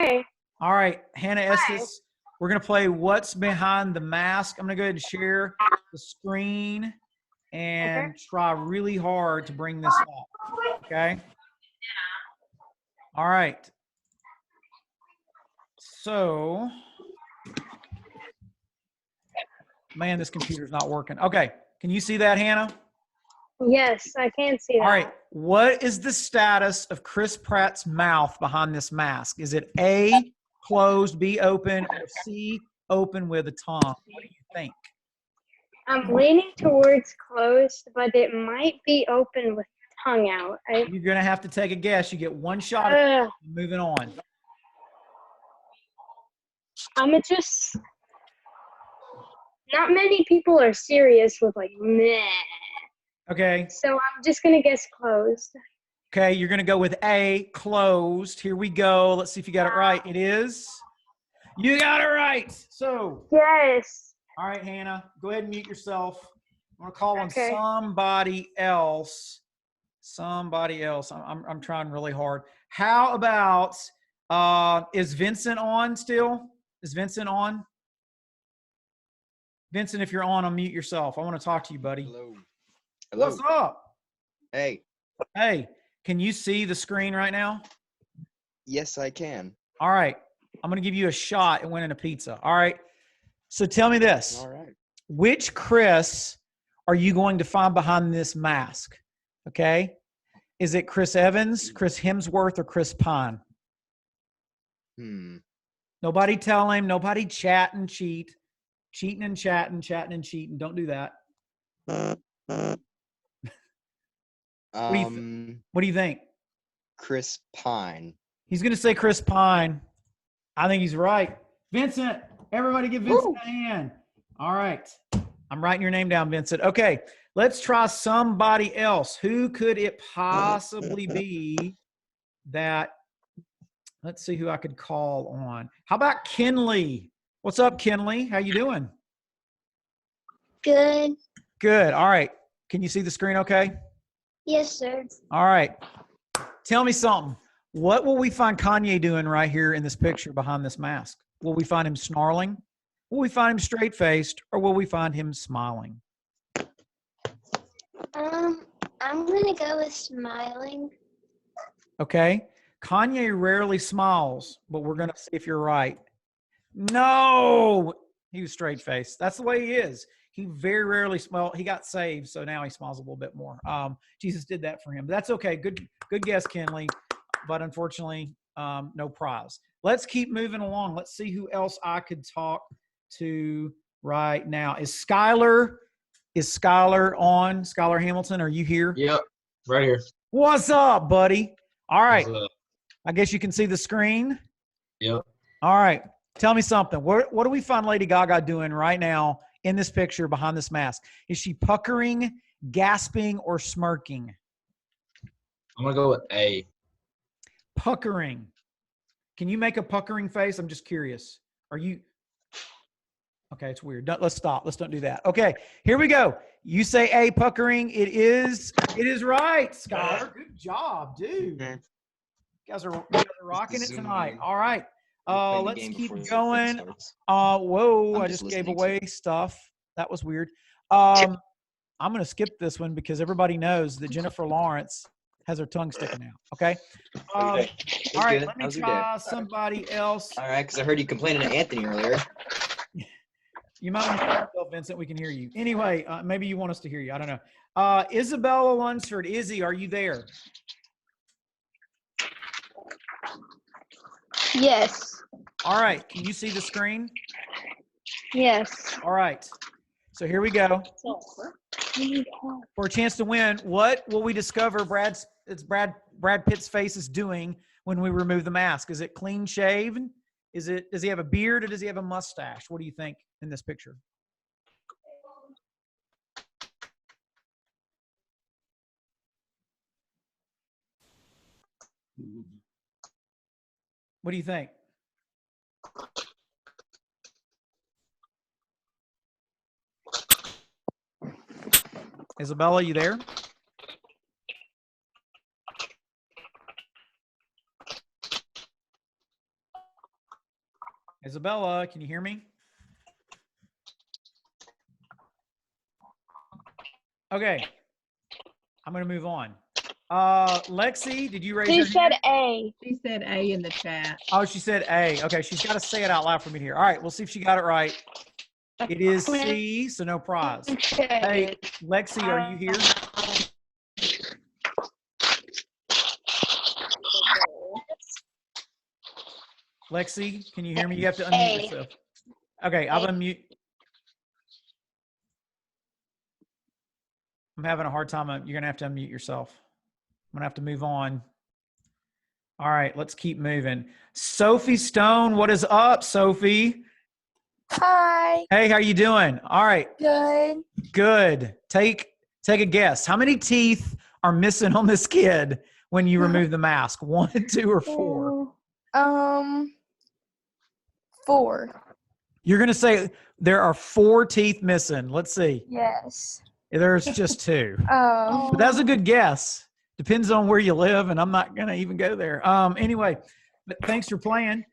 Hey. All right, Hannah Hi. Estes, we're going to play What's Behind the Mask. I'm going to go ahead and share the screen Okay. and try really hard to bring this up. Okay? All right. So, man, this computer's not working. Okay. Can you see that, Hannah? Yes, I can see that. All right. What is the status of Chris Pratt's mouth behind this mask? Is it A, closed, B, open, or C, open with a tongue? What do you think? I'm leaning towards closed, but it might be open with tongue out. You're going to have to take a guess. You get one shot at moving on. I'm just. Not many people are serious with like meh. Okay. So I'm just gonna guess closed. Okay, you're going to go with A, closed. Here we go. Let's see if you got it right. It is. You got it right. So. Yes. All right, Hannah, go ahead and mute yourself. I'm going to call on Okay. somebody else. Somebody else. I'm trying really hard. How about, is Vincent on still? Is Vincent on? Vincent, if you're on, unmute yourself. I want to talk to you, buddy. Hello. Hello. What's up? Hey. Hey, can you see the screen right now? Yes, I can. All right. I'm going to give you a shot at winning a pizza. All right. So tell me this. All right. Which Chris are you going to find behind this mask? Okay. Is it Chris Evans, Chris Hemsworth, or Chris Pine? Nobody tell him. Nobody chat and cheat. Cheating and chatting, chatting and cheating. Don't do that. What do you think? Chris Pine. He's going to say Chris Pine. I think he's right. Vincent, everybody give Vincent a hand. All right. I'm writing your name down, Vincent. Okay. Let's try somebody else. Who could it possibly be that, let's see who I could call on. How about Kenley? What's up, Kenley? How you doing? Good. Good. All right. Can you see the screen okay? Yes, sir. All right. Tell me something. What will we find Kanye doing right here in this picture behind this mask? Will we find him snarling? Will we find him straight-faced? Or will we find him smiling? I'm going to go with smiling. Okay. Kanye rarely smiles, but we're going to see if you're right. No! He was straight-faced. That's the way he is. He very rarely smiles. He got saved, so now he smiles a little bit more. Jesus did that for him. But that's okay. Good guess, Kenley. But unfortunately, no prize. Let's keep moving along. Let's see who else I could talk to right now. Is Skylar on? Skylar Hamilton, are you here? Yep, right here. What's up, buddy? All right. What's up? I guess you can see the screen. Yep. All right. Tell me something. What do we find Lady Gaga doing right now in this picture behind this mask? Is she puckering, gasping, or smirking? I'm going to go with A. Puckering. Can you make a puckering face? I'm just curious. Are you? Okay, it's weird. Let's stop. Let's don't do that. Okay, here we go. You say A, puckering. It is right, Skylar. Good job, dude. You guys are rocking it tonight. All right. Let's keep going. Whoa, I just gave away stuff. That was weird. I'm going to skip this one because everybody knows that Jennifer Lawrence has her tongue sticking out. Okay. All right. Let me try somebody else. All right, because I heard you complaining to Anthony earlier. You might want to yourself, Vincent. We can hear you. Anyway, maybe you want us to hear you. I don't know. Isabella Lunsford. Izzy, are you there? Yes. All right. Can you see the screen? Yes. All right. So here we go. For a chance to win, what will we discover Brad Pitt's face is doing when we remove the mask? Is it clean shaven? Does he have a beard or does he have a mustache? What do you think in this picture? What do you think? Isabella, you there? Isabella, can you hear me? Okay. I'm going to move on. Lexi, did you raise She your said hand? A. She said A in the chat. Oh, she said A. Okay, she's got to say it out loud for me to hear. All right, we'll see if she got it right. It is C, so no prize. Hey, Lexi, are you here? Lexi, can you hear me? You have to unmute A. yourself. Okay, I'll unmute. I'm having a hard time. You're going to have to unmute yourself. I'm going to have to move on. All right, let's keep moving. Sophie Stone, what is up, Sophie? Hi. Hey, how you doing? All right, Good. good. Take a guess. How many teeth are missing on this kid when you remove the mask? 1, 2, or 4? 4. You're going to say there are 4 teeth missing. Let's see. Yes. There's just 2. Oh. But that's a good guess. Depends on where you live, and I'm not going to even go there. Anyway, but thanks for playing.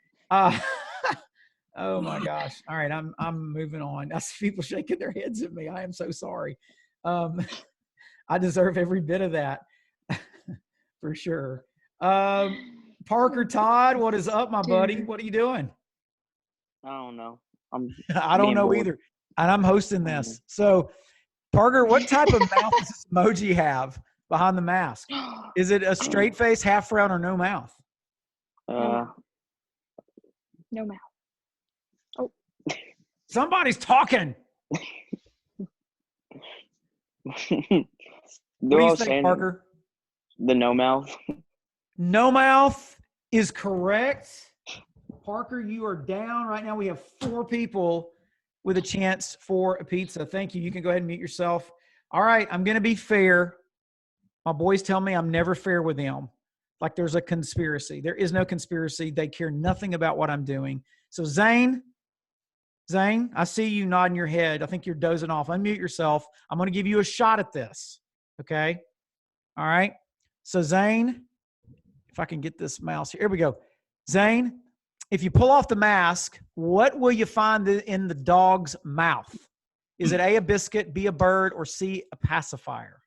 Oh my gosh. All right, I'm moving on. I see people shaking their heads at me. I am so sorry. I deserve every bit of that for sure. Parker Todd, what is up, my buddy? What are you doing? I don't know. I don't being know bored. either. And I'm hosting this. So, Parker, what type of mouth does this emoji have behind the mask? Is it a straight face, half frown, or no mouth? Uh, No mouth. Somebody's talking. What they're do all you think, saying Parker? the no mouth. No mouth is correct. Parker, you are down. Right now we have 4 people with a chance for a pizza. Thank you. You can go ahead and mute yourself. All right, I'm going to be fair. My boys tell me I'm never fair with them. Like there's a conspiracy. There is no conspiracy. They care nothing about what I'm doing. So Zane, I see you nodding your head. I think you're dozing off. Unmute yourself. I'm going to give you a shot at this. Okay? All right? So Zane, if I can get this mouse here. Here we go. Zane, if you pull off the mask, what will you find in the dog's mouth? Is it A, a biscuit, B, a bird, or C, a pacifier?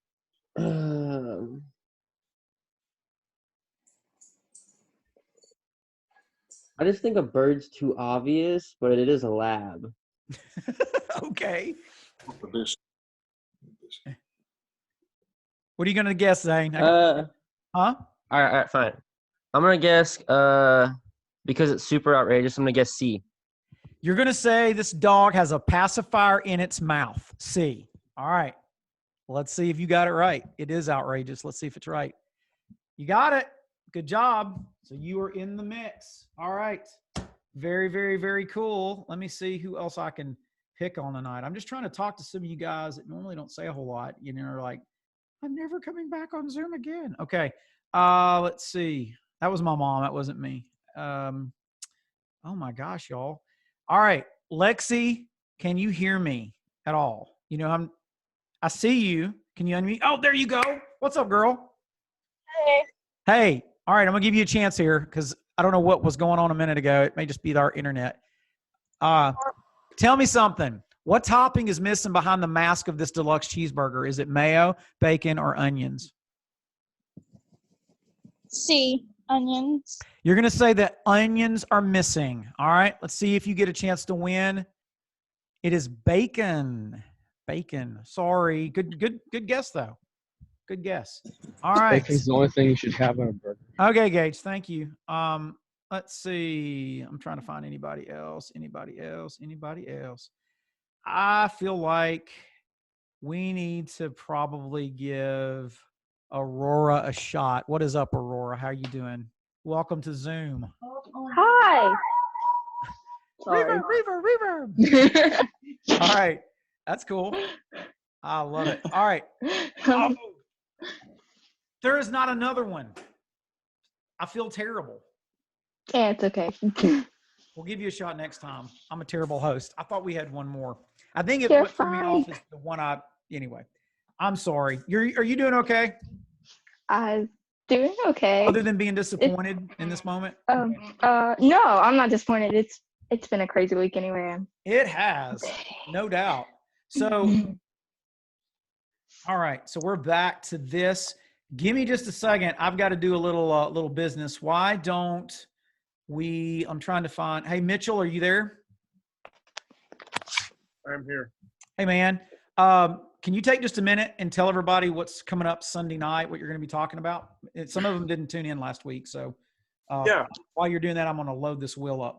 I just think a bird's too obvious, but it is a lab. Okay. What are you going to guess, Zane? Huh? All right, fine. I'm gonna guess. Because it's super outrageous, I'm gonna guess C. You're going to say this dog has a pacifier in its mouth. C. All right. Let's see if you got it right. It is outrageous. Let's see if it's right. You got it. Good job. So you are in the mix. All right. Very, very, very cool. Let me see who else I can pick on tonight. I'm just trying to talk to some of you guys that normally don't say a whole lot. You know, are like, I'm never coming back on Zoom again. Okay. Let's see. That was my mom. That wasn't me. Oh my gosh, y'all. All right. Lexi, can you hear me at all? You know, I see you. Can you unmute? Oh, there you go. What's up, girl? Hey. Hey. All right. I'm going to give you a chance here because I don't know what was going on a minute ago. It may just be our internet. Tell me something. What topping is missing behind the mask of this deluxe cheeseburger? Is it mayo, bacon, or onions? C. Onions. You're going to say that onions are missing. All right. Let's see if you get a chance to win. It is bacon. Bacon. Sorry. Good guess, though. Good guess. All right. Bacon's the only thing you should have on a burger. Okay, Gage. Thank you. Let's see. I'm trying to find anybody else. I feel like we need to probably give Aurora a shot. What is up, Aurora? How are you doing? Welcome to Zoom. Hi. Sorry. Reverb. All right. That's cool. I love it. All right. Oh, there is not another one. I feel terrible. Yeah, it's okay. We'll give you a shot next time. I'm a terrible host. I thought we had one more. I think You're what threw me off is the one anyway. I'm sorry. Are you doing okay? I'm doing okay. Other than being disappointed in this moment? No, I'm not disappointed. It's been a crazy week anyway. It has, no doubt. So, all right. So we're back to this. Give me just a second. I've got to do a little business. Why don't we? I'm trying to find. Hey, Mitchell, are you there? I'm here. Hey, man. Can you take just a minute and tell everybody what's coming up Sunday night? What you're going to be talking about? Some of them didn't tune in last week, so Yeah, while you're doing that, I'm going to load this wheel up.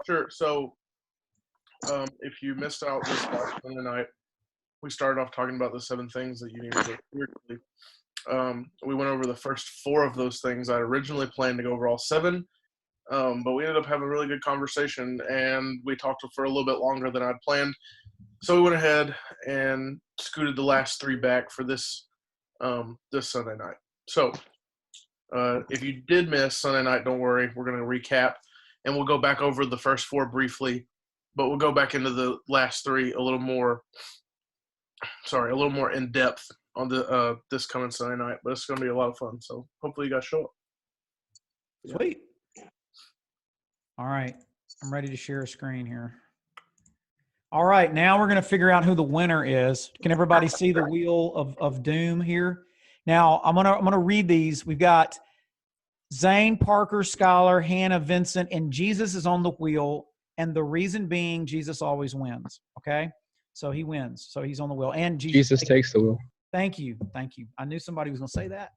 sure. So, if you missed out this last Sunday night, we started off talking about the 7 things that you need to do spiritually. We went over the first 4 of those things. I originally planned to go over all 7, but we ended up having a really good conversation, and we talked for a little bit longer than I'd planned. So we went ahead and scooted the last 3 back for this this Sunday night. So if you did miss Sunday night, don't worry. We're going to recap, and we'll go back over the first 4 briefly, but we'll go back into the last 3 a little more in depth on the this coming Sunday night. But it's going to be a lot of fun. So hopefully you guys show up. Sweet. All right. I'm ready to share a screen here. All right. Now we're going to figure out who the winner is. Can everybody see the wheel of doom here? Now I'm going to read these. We've got Zane, Parker, Scholar, Hannah, Vincent, and Jesus is on the wheel. And the reason being Jesus always wins. Okay. So he wins. So he's on the wheel. And Jesus takes the wheel. Thank you. Thank you. I knew somebody was going to say that.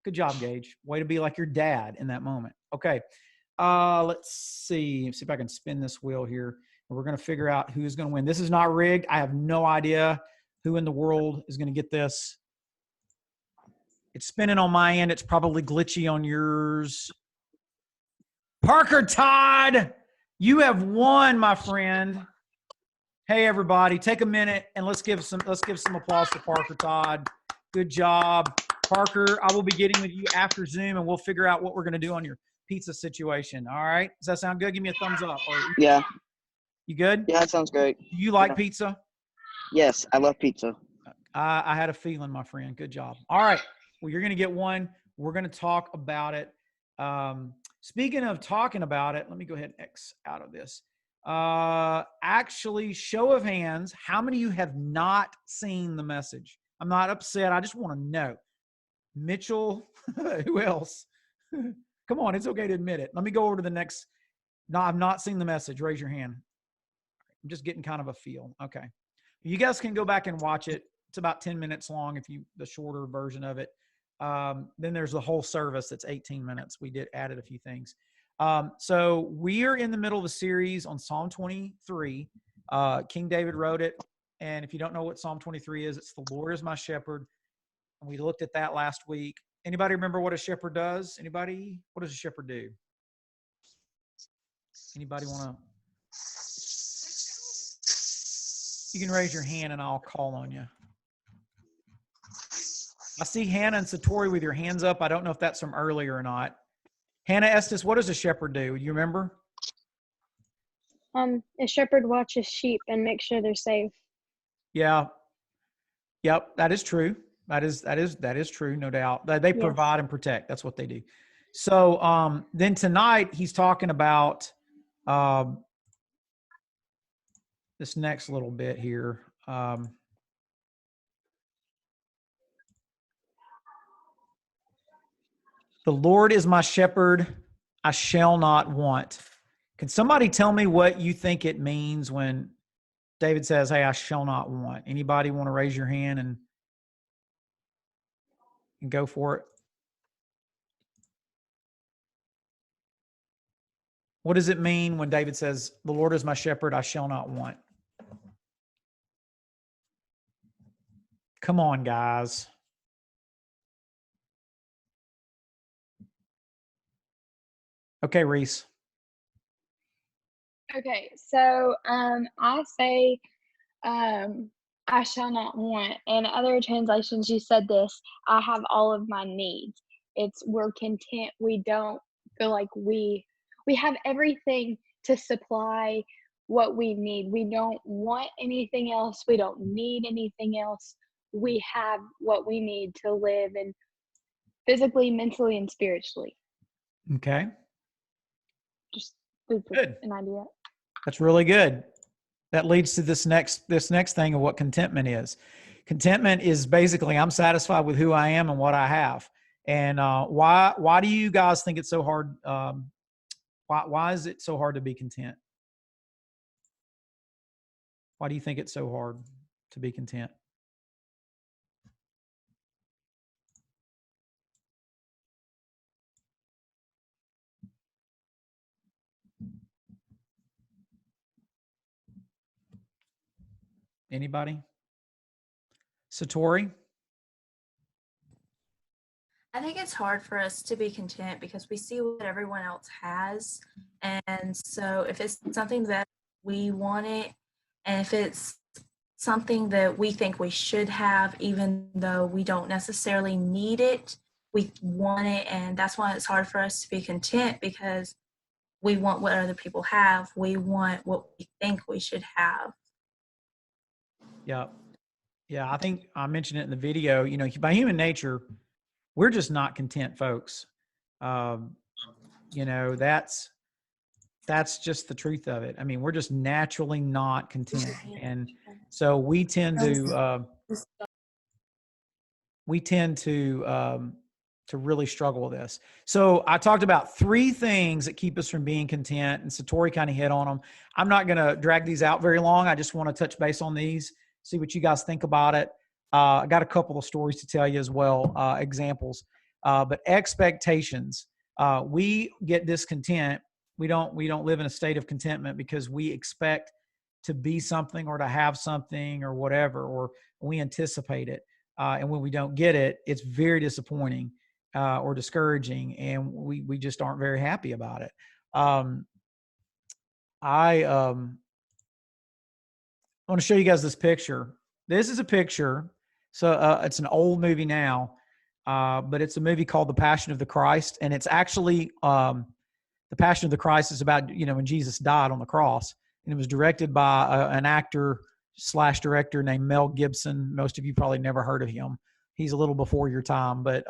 Good job, Gage. Way to be like your dad in that moment. Okay. Let's see if I can spin this wheel here. We're going to figure out who's going to win. This is not rigged. I have no idea who in the world is going to get this. It's spinning on my end. It's probably glitchy on yours. Parker Todd, you have won, my friend. Hey, everybody, take a minute and let's give some applause to Parker Todd. Good job. Parker, I will be getting with you after Zoom, and we'll figure out what we're going to do on your pizza situation. All right? Does that sound good? Give me a thumbs up. Yeah. You good? Yeah, that sounds great. Do you like pizza? Yes, I love pizza. I had a feeling, my friend. Good job. All right. Well, you're going to get one. We're going to talk about it. Speaking of talking about it, let me go ahead and X out of this. Actually, show of hands, how many of you have not seen the message? I'm not upset. I just want to know. Mitchell, who else? Come on, it's okay to admit it. Let me go over to the next. No, I've not seen the message. Raise your hand. I'm just getting kind of a feel. Okay. You guys can go back and watch it. It's about 10 minutes long the shorter version of it. Then there's the whole service that's 18 minutes. We added a few things. So we are in the middle of a series on Psalm 23. King David wrote it. And if you don't know what Psalm 23 is, it's the Lord is my shepherd. And we looked at that last week. Anybody remember what a shepherd does? Anybody? What does a shepherd do? Anybody want to? You can raise your hand and I'll call on you. I see Hannah and Satori with your hands up. I don't know if that's from earlier or not. Hannah Estes, what does a shepherd do? You remember? A shepherd watches sheep and makes sure they're safe. Yeah. Yep, that is true. That is true, no doubt. They provide and protect. That's what they do. So then tonight he's talking about this next little bit here. The Lord is my shepherd, I shall not want. Can somebody tell me what you think it means when David says, hey, I shall not want? Anybody want to raise your hand and go for it? What does it mean when David says, the Lord is my shepherd, I shall not want? Come on, guys. Okay, Reese. Okay, so I say I shall not want. In other translations, you said this, I have all of my needs. We're content. We don't feel like we have everything to supply what we need. We don't want anything else. We don't need anything else. We have what we need to live and physically, mentally, and spiritually. Okay. Just Good. an idea. That's really good. That leads to this next thing of what contentment is. Contentment is basically I'm satisfied with who I am and what I have. And why do you guys think it's so hard? Why is it so hard to be content? Why do you think it's so hard to be content? Anybody? Satori? I think it's hard for us to be content because we see what everyone else has. And so if it's something that we want it, and if it's something that we think we should have, even though we don't necessarily need it, we want it. And that's why it's hard for us to be content, because we want what other people have. We want what we think we should have. Yeah. Yeah. I think I mentioned it in the video, you know, by human nature, we're just not content folks. You know, that's just the truth of it. I mean, we're just naturally not content. And so we tend to really struggle with this. So I talked about 3 things that keep us from being content, and Satori kind of hit on them. I'm not going to drag these out very long. I just want to touch base on these, see what you guys think about it. I got a couple of stories to tell you as well, examples. But expectations, we get discontent. We don't live in a state of contentment because we expect to be something or to have something or whatever, or we anticipate it. And when we don't get it, it's very disappointing or discouraging, and we just aren't very happy about it. I want to show you guys this picture. This is a picture. So it's an old movie now, but it's a movie called The Passion of the Christ. And it's actually, The Passion of the Christ is about, you know, when Jesus died on the cross. And it was directed by an actor/director named Mel Gibson. Most of you probably never heard of him. He's a little before your time. But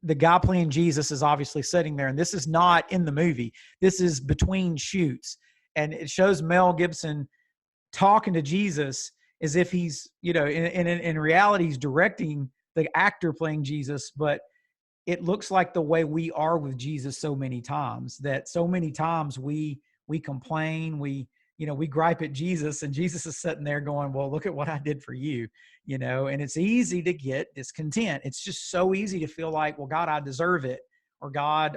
the guy playing Jesus is obviously sitting there. And this is not in the movie. This is between shoots. And it shows Mel Gibson talking to Jesus as if he's, you know, in reality, he's directing the actor playing Jesus, but it looks like the way we are with Jesus so many times, that so many times we complain, we gripe at Jesus, and Jesus is sitting there going, well, look at what I did for you, you know, and it's easy to get discontent. It's just so easy to feel like, well, God, I deserve it, or God,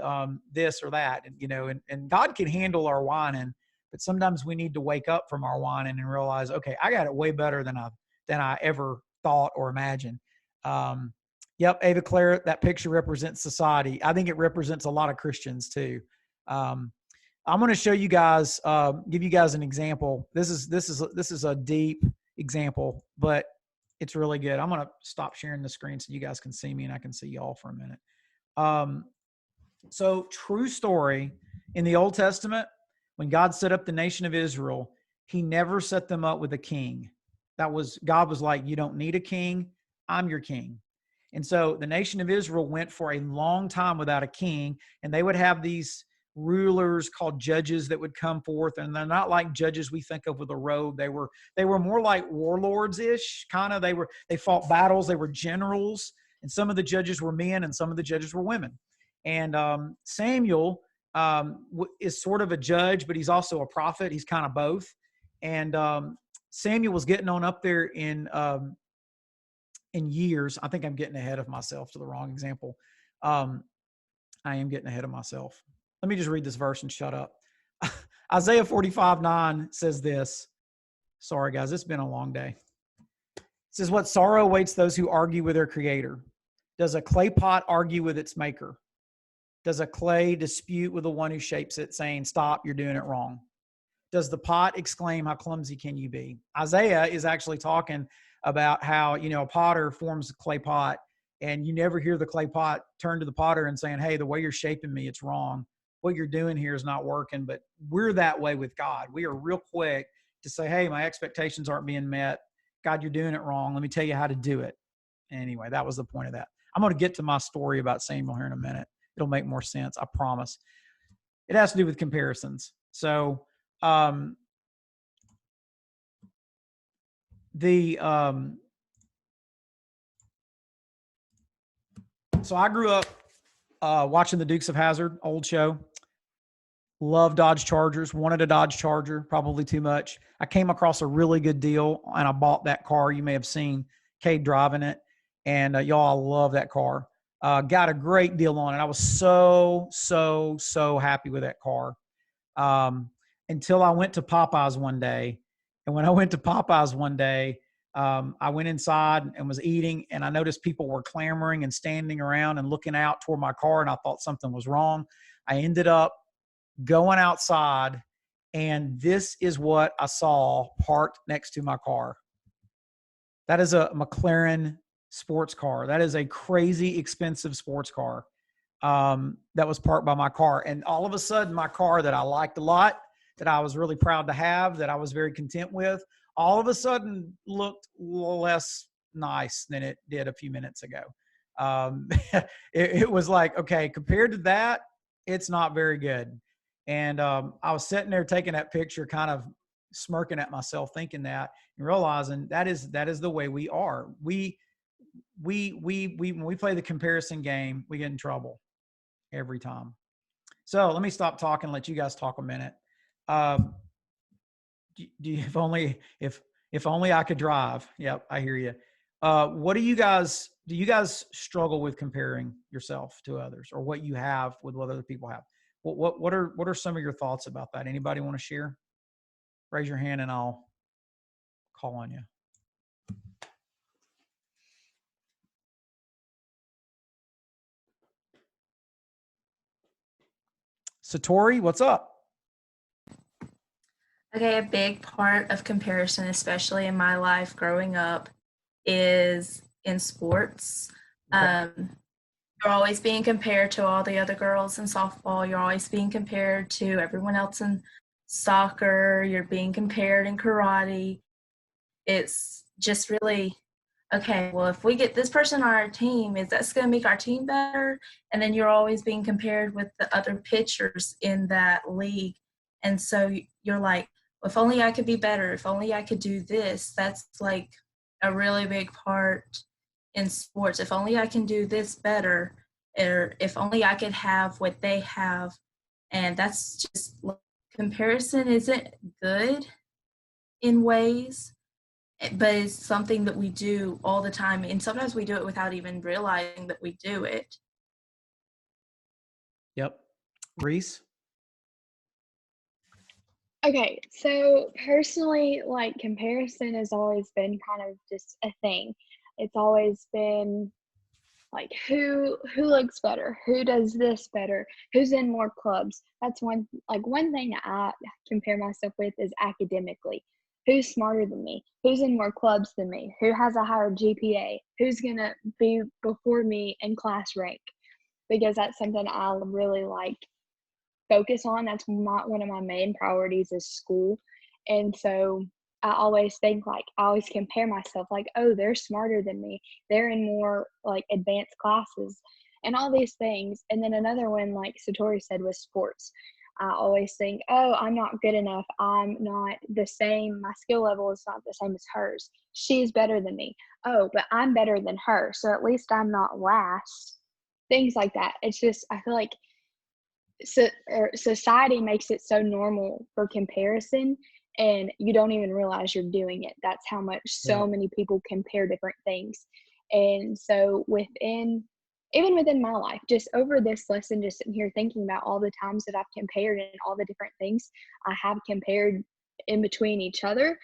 this or that, and, you know, and God can handle our whining. But sometimes we need to wake up from our whining and realize, okay, I got it way better than I ever thought or imagined. Yep, Ava Claire, that picture represents society. I think it represents a lot of Christians too. I'm going to show you guys, give you guys an example. This is a deep example, but it's really good. I'm going to stop sharing the screen so you guys can see me and I can see y'all for a minute. So true story, in the Old Testament, when God set up the nation of Israel, he never set them up with a king. God was like, you don't need a king. I'm your king. And so the nation of Israel went for a long time without a king, and they would have these rulers called judges that would come forth, and they're not like judges we think of with a robe. They were more like warlords-ish, kind of. They fought battles. They were generals, and some of the judges were men and some of the judges were women. And Samuel is sort of a judge, but he's also a prophet. He's kind of both. And Samuel was getting on up there in years. I think I'm getting ahead of myself to the wrong example. I am getting ahead of myself. Let me just read this verse and shut up. Isaiah 45:9 says this. Sorry, guys, it's been a long day. It says, what sorrow awaits those who argue with their creator? Does a clay pot argue with its maker? Does a clay dispute with the one who shapes it, saying, stop, you're doing it wrong? Does the pot exclaim, how clumsy can you be? Isaiah is actually talking about how, you know, a potter forms a clay pot, and you never hear the clay pot turn to the potter and saying, hey, the way you're shaping me, it's wrong. What you're doing here is not working. But we're that way with God. We are real quick to say, hey, my expectations aren't being met. God, you're doing it wrong. Let me tell you how to do it. Anyway, that was the point of that. I'm going to get to my story about Samuel here in a minute. It'll make more sense, I promise. it has to do with comparisons. So so I grew up watching the Dukes of Hazzard, old show. Love Dodge Chargers, wanted a Dodge Charger, probably too much. I came across a really good deal and I bought that car. You may have seen Cade driving it, and y'all, I love that car. Got a great deal on it. I was so happy with that car until I went to Popeyes one day. And when I went to Popeyes one day, I went inside and was eating, and I noticed people were clamoring and standing around and looking out toward my car, and I thought something was wrong. I ended up going outside, and this is what I saw parked next to my car. That is a McLaren sports car. That is a crazy expensive sports car that was parked by my car. And all of a sudden, my car that I liked a lot, that I was really proud to have, that I was very content with, all of a sudden looked less nice than it did a few minutes ago. It was like, okay, compared to that, it's not very good. And I was sitting there taking that picture, kind of smirking at myself, thinking that, and realizing that is the way we are. We when we play the comparison game, we get in trouble every time. So let me stop talking and let you guys talk a minute. If only I could drive. Yep, I hear you. Do you guys struggle with comparing yourself to others, or what you have with what other people have? What are some of your thoughts about that? Anybody want to share? Raise your hand and I'll call on you. Satori, what's up? Okay, a big part of comparison, especially in my life growing up, is in sports. You're always being compared to all the other girls in softball. You're always being compared to everyone else in soccer. You're being compared in karate. It's just really, okay, well, if we get this person on our team, is that going to make our team better? And then you're always being compared with the other pitchers in that league. And so you're like, if only I could be better. If only I could do this. That's like a really big part in sports. If only I can do this better, or if only I could have what they have. And that's just, comparison isn't good in ways, but it's something that we do all the time. And sometimes we do it without even realizing that we do it. Yep. Reese? Okay, so personally, like, comparison has always been kind of just a thing. It's always been like, who looks better, who does this better, who's in more clubs. That's one thing I compare myself with is academically. Who's smarter than me, who's in more clubs than me, who has a higher GPA, who's gonna be before me in class rank, because that's something I really like focus on. That's one of my main priorities is school. And so I always think, like, I always compare myself, like, oh, they're smarter than me, they're in more like advanced classes and all these things. And then another one, like Satori said, was sports. I always think, oh, I'm not good enough, I'm not the same, my skill level is not the same as hers, she's better than me, oh, but I'm better than her, so at least I'm not last. Things like that. It's just, I feel like society makes it so normal for comparison, and you don't even realize you're doing it. That's how much so many people compare different things. And so even within my life, just over this lesson, just sitting here thinking about all the times that I've compared and all the different things I have compared in between each other,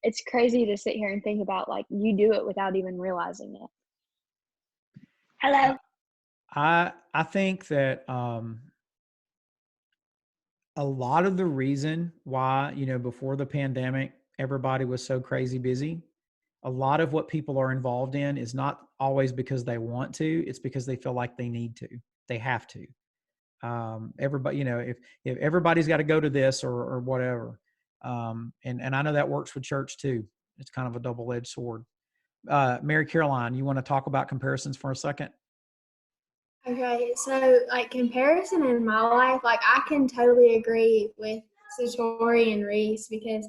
it's crazy to sit here and think about, like, you do it without even realizing it. Hello. I think that a lot of the reason why, before the pandemic, everybody was so crazy busy, a lot of what people are involved in is not always because they want to, it's because they feel like they need to, they have to. Everybody, if everybody's got to go to this or whatever. And I know that works with church too. It's kind of a double-edged sword. Mary Caroline, you want to talk about comparisons for a second? Okay, so like comparison in my life, like I can totally agree with Satori and Reese because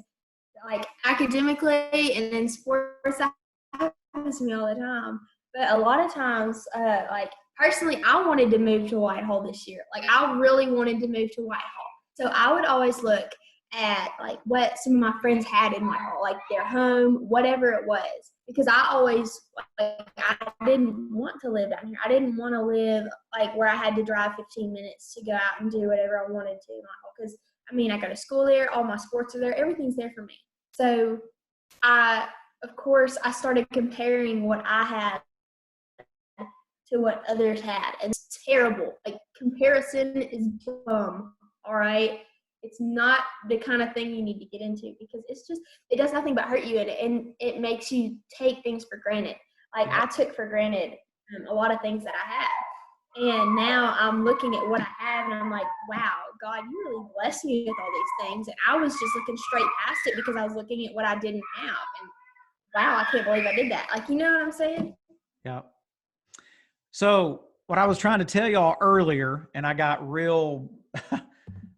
like academically and in sports that happens to me all the time. But a lot of times, like personally, I wanted to move to Whitehall this year. Like I really wanted to move to Whitehall. So I would always look at like what some of my friends had in Whitehall, like their home, whatever it was. Because I always like I didn't want to live down here. I didn't want to live like where I had to drive 15 minutes to go out and do whatever I wanted to in Whitehall. Because I mean, I go to school there, all my sports are there, everything's there for me. So of course, I started comparing what I had to what others had. And it's terrible. Like, comparison is dumb, all right? It's not the kind of thing you need to get into because it's just, it does nothing but hurt you and it makes you take things for granted. Like, I took for granted a lot of things that I had. And now I'm looking at what I have and I'm like, wow, God, you really blessed me with all these things. And I was just looking straight past it because I was looking at what I didn't have. And wow, I can't believe I did that. Like, you know what I'm saying? Yeah. So what I was trying to tell y'all earlier, and I got real,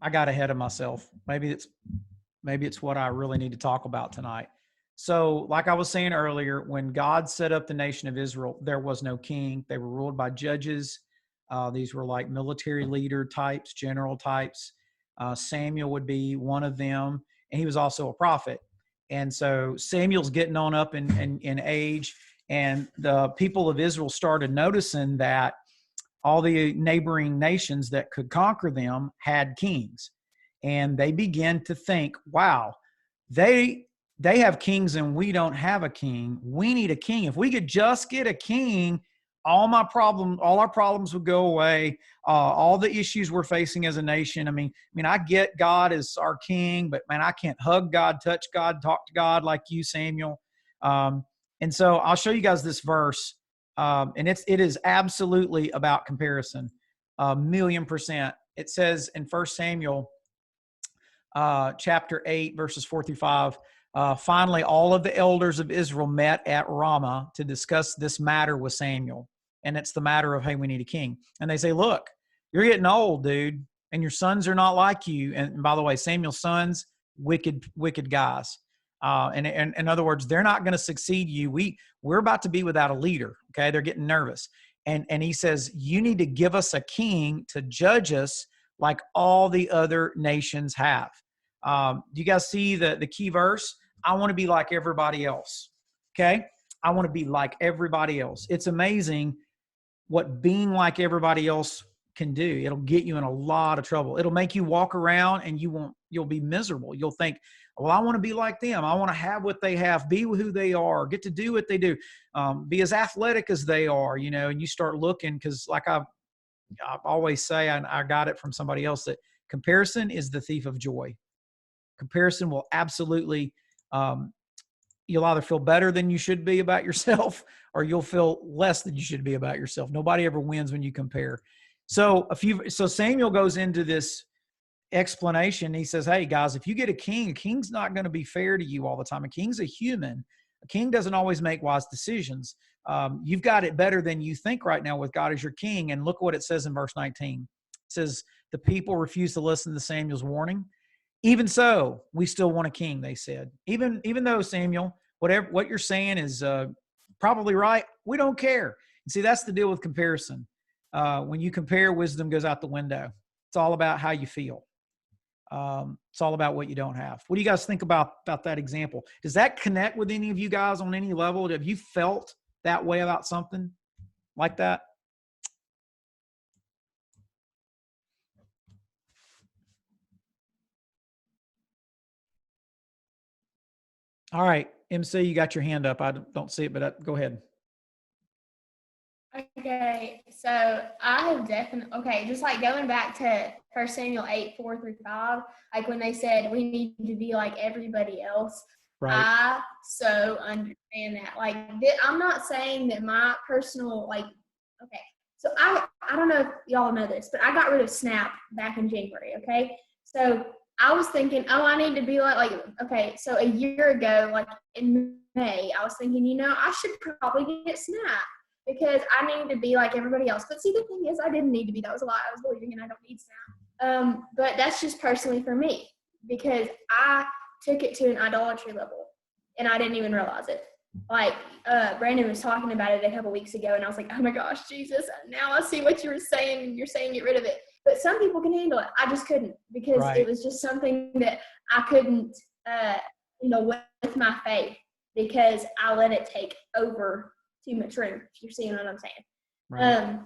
I got ahead of myself. Maybe it's what I really need to talk about tonight. So like I was saying earlier, when God set up the nation of Israel, there was no king. They were ruled by judges. These were like military leader types, general types. Samuel would be one of them, and he was also a prophet. And so Samuel's getting on up in age, and the people of Israel started noticing that all the neighboring nations that could conquer them had kings. And they began to think, wow, they have kings and we don't have a king. We need a king. If we could just get a king, all our problems would go away. All the issues we're facing as a nation. I mean, I get God as our king, but man, I can't hug God, touch God, talk to God like you, Samuel. And so I'll show you guys this verse. And it is absolutely about comparison, 1,000,000%. It says in 1 Samuel, chapter 8, verses 4-5, finally, all of the elders of Israel met at Ramah to discuss this matter with Samuel. And it's the matter of, hey, we need a king. And they say, look, you're getting old, dude, and your sons are not like you. And by the way, Samuel's sons, wicked guys. And in other words, they're not going to succeed you. We're about to be without a leader. Okay. They're getting nervous. And he says, you need to give us a king to judge us like all the other nations have. Do you guys see the key verse? I want to be like everybody else. Okay. I want to be like everybody else. It's amazing what being like everybody else can do. It'll get you in a lot of trouble. It'll make you walk around and you'll be miserable. You'll think, well, I want to be like them. I want to have what they have, be who they are, get to do what they do, be as athletic as they are, and you start looking, because like I always say, and I got it from somebody else, that comparison is the thief of joy. Comparison will absolutely, you'll either feel better than you should be about yourself, or you'll feel less than you should be about yourself. Nobody ever wins when you compare. So Samuel goes into this explanation. He says, hey guys, if you get a king's not going to be fair to you all the time. A king's a human. A king doesn't always make wise decisions. You've got it better than you think right now with God as your king. And look what it says in verse 19. It says, the people refused to listen to Samuel's warning. Even so, we still want a king, they said. Even though, Samuel, what you're saying is probably right, we don't care. And see, that's the deal with comparison. When you compare, wisdom goes out the window. It's all about how you feel. It's all about what you don't have. What do you guys think about that example? Does that connect with any of you guys on any level? Have you felt that way about something like that? All right, MC, you got your hand up. I don't see it, but go ahead. Okay, so I have definitely, just like going back to 1 Samuel 8:4-5, like when they said we need to be like everybody else, right. I so understand that. Like, I'm not saying that my personal, so I don't know if y'all know this, but I got rid of Snap back in January, okay? So I was thinking, I need to be so a year ago, like in May, I was thinking, I should probably get Snap. because I needed to be like everybody else. But see, the thing is, I didn't need to be. That was a lie. I was believing, and I don't need Snap. But that's just personally for me, because I took it to an idolatry level, and I didn't even realize it. Like Brandon was talking about it a couple weeks ago, and I was like, oh my gosh, Jesus, now I see what you were saying, and you're saying get rid of it. But some people can handle it. I just couldn't, because it was just something that I couldn't, with my faith, because I let it take over too much room, if you're seeing what I'm saying. Right.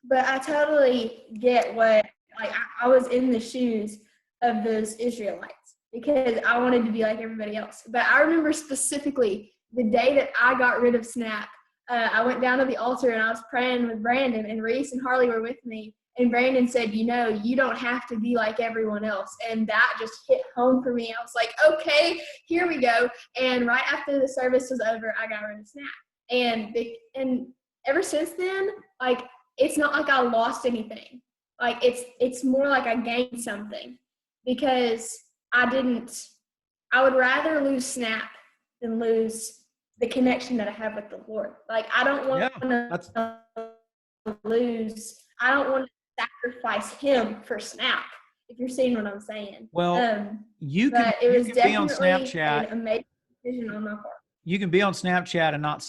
But I totally get what, like, I was in the shoes of those Israelites, because I wanted to be like everybody else. But I remember specifically the day that I got rid of Snap. I went down to the altar and I was praying with Brandon, and Reese and Harley were with me. And Brandon said, you don't have to be like everyone else. And that just hit home for me. I was like, okay, here we go. And right after the service was over, I got rid of Snap. And ever since then, like, it's not like I lost anything. Like, it's more like I gained something, because I would rather lose Snap than lose the connection that I have with the Lord. Like, I don't want to lose, I don't want to sacrifice him for Snap, if you're seeing what I'm saying. Well, you can be on Snapchat. An amazing decision on my part. You can be on Snapchat and not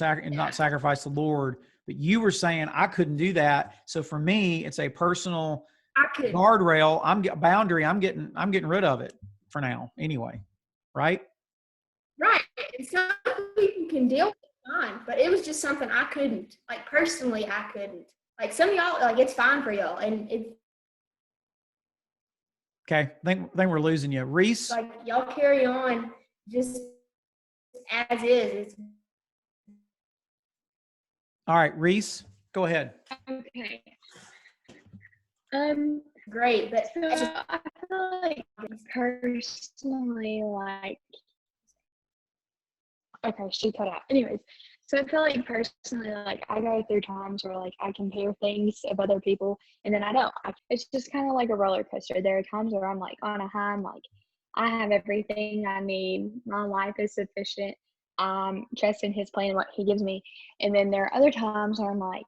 sacrifice the Lord, but you were saying I couldn't do that. So for me, it's a personal guardrail. Boundary. I'm getting rid of it for now anyway. Right? Right. And some people can deal with it fine, but it was just something I couldn't. Like, personally, I couldn't. Like, some of y'all, like, it's fine for y'all. And it's okay. I think we're losing you. Reese? like, y'all carry on just as is. All right, Reese, go ahead. Okay. Great, but so I feel like personally, like, okay, she cut out. Anyways, so I feel like personally, like, I go through times where, like, I compare things of other people, and then I don't. It's just kind of like a roller coaster. There are times where I'm like on a high, I'm like, I have everything I need. My life is sufficient. Trusting His plan, what He gives me. And then there are other times where I'm like,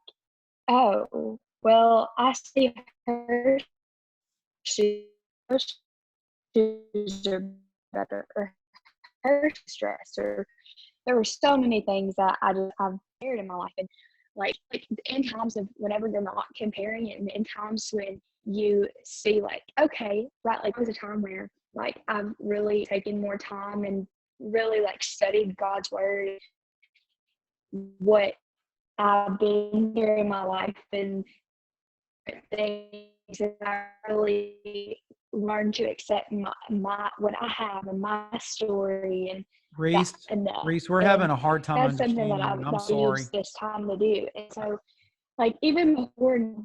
oh, well, I see her shoes are better, or her stress, or there were so many things that I've compared in my life. And like in times of whenever you're not comparing, and in times when you see, like, okay, right, like, there's a time where, like, I've really taken more time and really, like, studied God's word, what I've been through in my life, and things that I really learned to accept my what I have and my story. And Reese, we're having a hard time that's understanding. something that I'm sorry. used this time to do. And so, like, even before.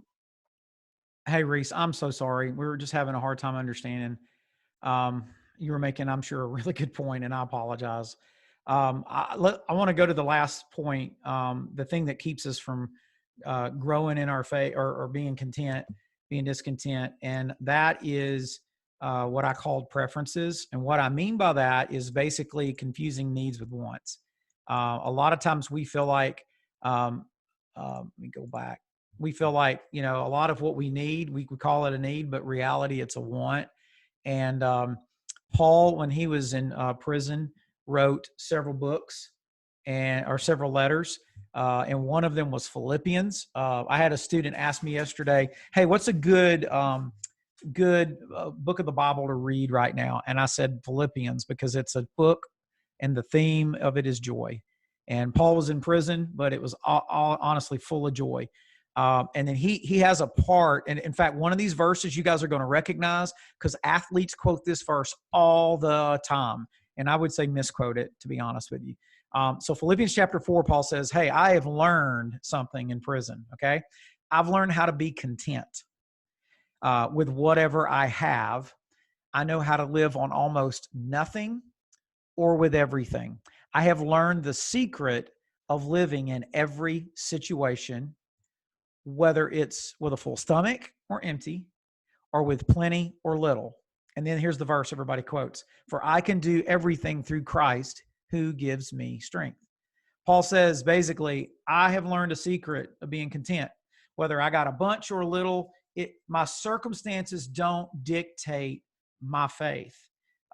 Hey, Reese, I'm so sorry. We were just having a hard time understanding. You were making, I'm sure, a really good point, and I apologize. I want to go to the last point, the thing that keeps us from growing in our faith, or being content, being discontent, and that is what I called preferences. And what I mean by that is basically confusing needs with wants. A lot of times we feel like, let me go back. We feel like, a lot of what we need, we call it a need, but reality, it's a want. And Paul, when he was in prison, wrote several books or several letters. And one of them was Philippians. I had a student ask me yesterday, hey, what's a good book of the Bible to read right now? And I said Philippians, because it's a book and the theme of it is joy. And Paul was in prison, but it was all honestly full of joy. And then he has a part, and in fact, one of these verses you guys are going to recognize, because athletes quote this verse all the time. And I would say misquote it, to be honest with you. So Philippians chapter 4, Paul says, hey, I have learned something in prison, okay? I've learned how to be content with whatever I have. I know how to live on almost nothing or with everything. I have learned the secret of living in every situation, whether it's with a full stomach or empty, or with plenty or little. And then here's the verse everybody quotes. For I can do everything through Christ who gives me strength. Paul says basically, I have learned a secret of being content. Whether I got a bunch or a little, my circumstances don't dictate my faith.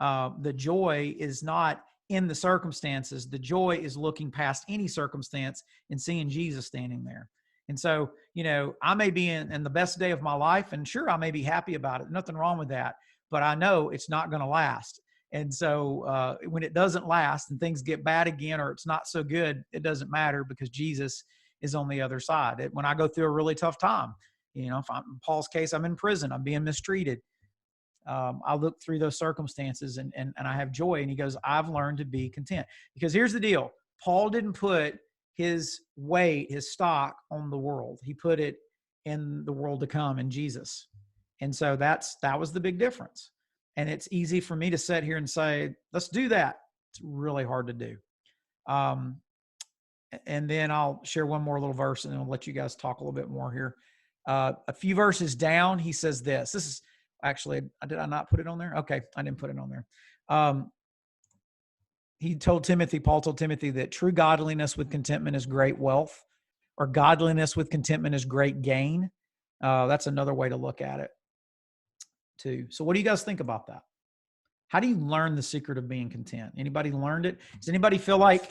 The joy is not in the circumstances. The joy is looking past any circumstance and seeing Jesus standing there. And so, I may be in the best day of my life, and sure, I may be happy about it. Nothing wrong with that. But I know it's not going to last. And so when it doesn't last and things get bad again, or it's not so good, it doesn't matter, because Jesus is on the other side. When I go through a really tough time, if I'm in Paul's case, I'm in prison, I'm being mistreated. I look through those circumstances and I have joy. And he goes, I've learned to be content. Because here's the deal. Paul didn't put his weight, his stock on the world. He put it in the world to come, in Jesus. And so that was the big difference. And it's easy for me to sit here and say, let's do that. It's really hard to do. And then I'll share one more little verse, and then I'll let you guys talk a little bit more here. A few verses down, he says this. This is actually, did I not put it on there? Okay, I didn't put it on there. Paul told Timothy that true godliness with contentment is great wealth, or godliness with contentment is great gain. That's another way to look at it too. So what do you guys think about that? How do you learn the secret of being content? Anybody learned it? Does anybody feel like,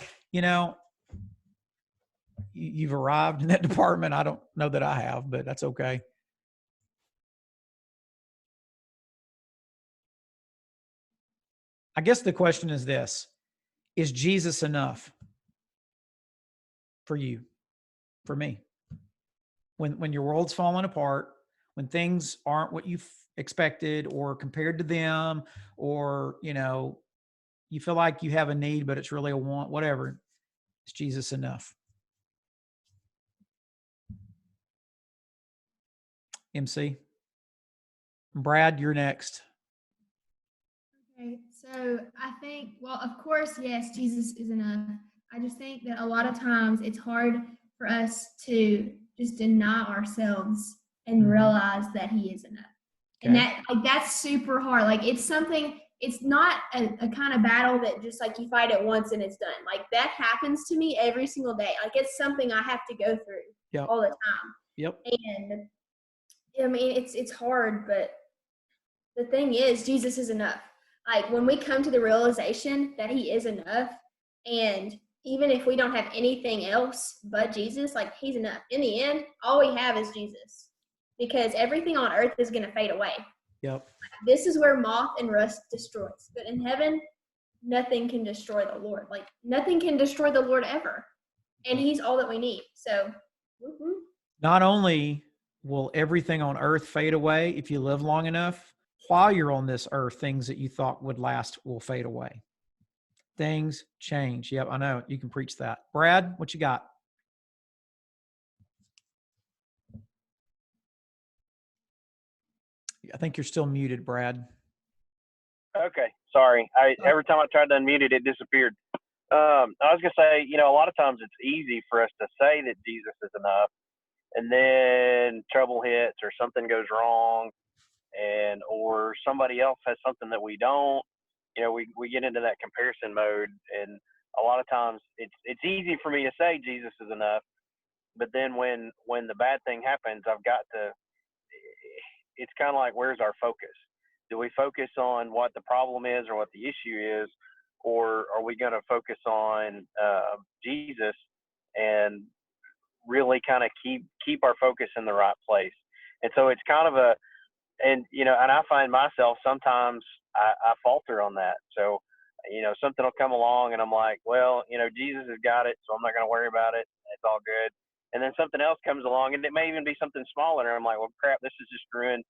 you've arrived in that department? I don't know that I have, but that's okay. I guess the question is this: is Jesus enough for you, for me? When your world's falling apart, when things aren't what you've expected or compared to them, or, you feel like you have a need, but it's really a want, whatever, is Jesus enough? MC. Brad, you're next. Okay, so I think, well, of course, yes, Jesus is enough. I just think that a lot of times it's hard for us to just deny ourselves and realize that he is enough. Okay. And that's super hard. Like, it's something, it's not a kind of battle that just like you fight it once and it's done. Like, that happens to me every single day. Like, it's something I have to go through all the time. Yep. And I mean, it's hard, but the thing is, Jesus is enough. Like, when we come to the realization that he is enough, and even if we don't have anything else but Jesus, like, he's enough. In the end, all we have is Jesus, because everything on earth is going to fade away. Yep. This is where moth and rust destroys. But in heaven, nothing can destroy the Lord. Like, nothing can destroy the Lord ever. And he's all that we need. So, woo-hoo. Not only will everything on earth fade away if you live long enough, while you're on this earth, things that you thought would last will fade away. Things change. Yep, I know. You can preach that. Brad, what you got? I think you're still muted, Brad. Okay, sorry. Every time I tried to unmute it, it disappeared. I was going to say, a lot of times it's easy for us to say that Jesus is enough, and then trouble hits or something goes wrong, or somebody else has something that we don't. We get into that comparison mode, and a lot of times it's easy for me to say Jesus is enough, but then when the bad thing happens, I've got to. It's kind of like, where's our focus? Do we focus on what the problem is or what the issue is, or are we going to focus on Jesus and really kind of keep our focus in the right place? And so it's kind of and I find myself sometimes I falter on that. So, something will come along and I'm like, well, Jesus has got it, so I'm not going to worry about it. It's all good. And then something else comes along, and it may even be something smaller. And I'm like, well, crap, this is just ruined,